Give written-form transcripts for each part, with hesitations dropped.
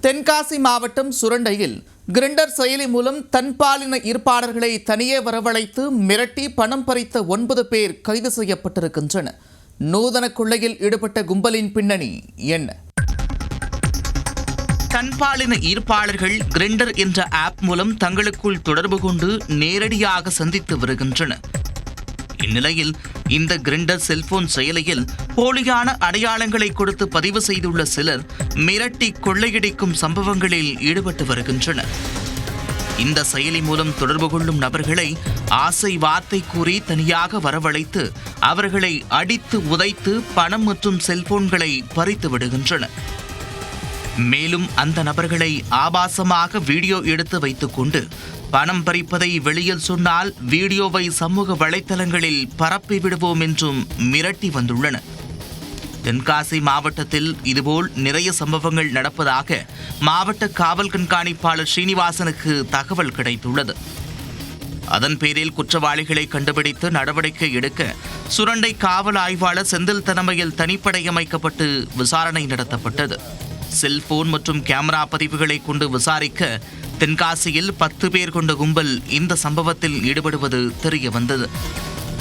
தென்காசி மாவட்டம் சுரண்டையில் கிரிண்டர் செயலி மூலம் தன்பாலின ஈர்ப்பாளர்களை தனியே வரவழைத்து மிரட்டி பணம் பறித்த 9 பேர் கைது செய்யப்பட்டிருக்கின்றனர். நூதன கொள்ளையில் ஈடுபட்ட கும்பலின் பின்னணி என்ன? தன்பாலின ஈர்ப்பாளர்கள் கிரிண்டர் என்ற ஆப் மூலம் தங்களுக்குள் தொடர்பு கொண்டு நேரடியாக சந்தித்து வருகின்றனர். இந்நிலையில் இந்த கிரிண்டர் செல்போன் செயலியில் போலியான அடையாளங்களை கொடுத்து பதிவு செய்துள்ள சிலர் மிரட்டி கொள்ளையடிக்கும் சம்பவங்களில் ஈடுபட்டு வருகின்றனர். இந்த செயலி மூலம் தொடர்பு கொள்ளும் நபர்களை ஆசை வார்த்தை கூறி தனியாக வரவழைத்து அவர்களை அடித்து உதைத்து பணம் மற்றும் செல்போன்களை பறித்து விடுகின்றனர். மேலும் அந்த நபர்களை ஆபாசமாக வீடியோ எடுத்து வைத்துக் கொண்டு பணம் பறிப்பதை வெளியில் சொன்னால் வீடியோவை சமூக வலைத்தளங்களில் பரப்பி விடுவோம் என்றும் மிரட்டி வந்துள்ளனர். தென்காசி மாவட்டத்தில் இதுபோல் நிறைய சம்பவங்கள் நடப்பதாக மாவட்ட காவல் கண்காணிப்பாளர் ஸ்ரீனிவாசனுக்கு தகவல் கிடைத்துள்ளது. அதன் பேரில் குற்றவாளிகளை கண்டுபிடித்து நடவடிக்கை எடுக்க சுரண்டை காவல் ஆய்வாளர் செந்தில் தலைமையில் தனிப்படை அமைக்கப்பட்டு விசாரணை நடத்தப்பட்டது. செல்போன் மற்றும் கேமரா பதிவுகளை கொண்டு விசாரிக்க தென்காசியில் 10 பேர் கொண்ட கும்பல் இந்த சம்பவத்தில் ஈடுபடுவது தெரிய வந்தது.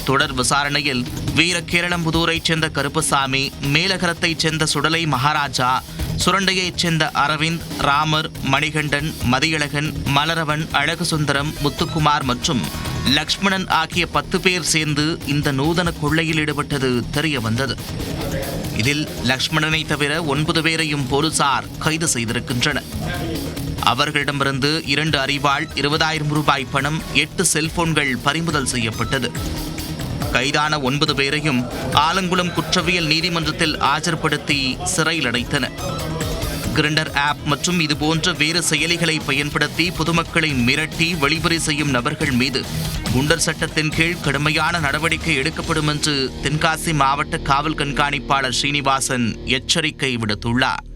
தொடர் விசாரணையில் வீரகேரளம்புதூரைச் சேர்ந்த கருப்பசாமி, மேலகரத்தைச் சேர்ந்த சுடலை மகாராஜா, சுரண்டையைச் சேர்ந்த அரவிந்த், ராமர், மணிகண்டன், மதியழகன், மலரவன், அழகுசுந்தரம், முத்துக்குமார் மற்றும் லக்ஷ்மணன் ஆகிய 10 பேர் சேர்ந்து இந்த நூதன கொள்ளையில் ஈடுபட்டது தெரிய வந்தது. இதில் லக்ஷ்மணனை தவிர 9 பேரையும் போலீசார் கைது செய்திருக்கின்றனர். அவர்களிடமிருந்து 2 அரிவாள், 20,000 ரூபாய் பணம், 8 செல்போன்கள் பறிமுதல் செய்யப்பட்டது. கைதான 9 பேரையும் ஆலங்குளம் குற்றவியல் நீதிமன்றத்தில் ஆஜர்படுத்தி சிறையில் அடைத்தனர். கிரிண்டர் ஆப் மற்றும் இதுபோன்ற வேறு செயலிகளை பயன்படுத்தி பொதுமக்களை மிரட்டி வழிபறி செய்யும் நபர்கள் மீது குண்டர் சட்டத்தின் கீழ் கடுமையான நடவடிக்கை எடுக்கப்படும் என்று தென்காசி மாவட்ட காவல் கண்காணிப்பாளர் ஸ்ரீனிவாசன் எச்சரிக்கை விடுத்துள்ளார்.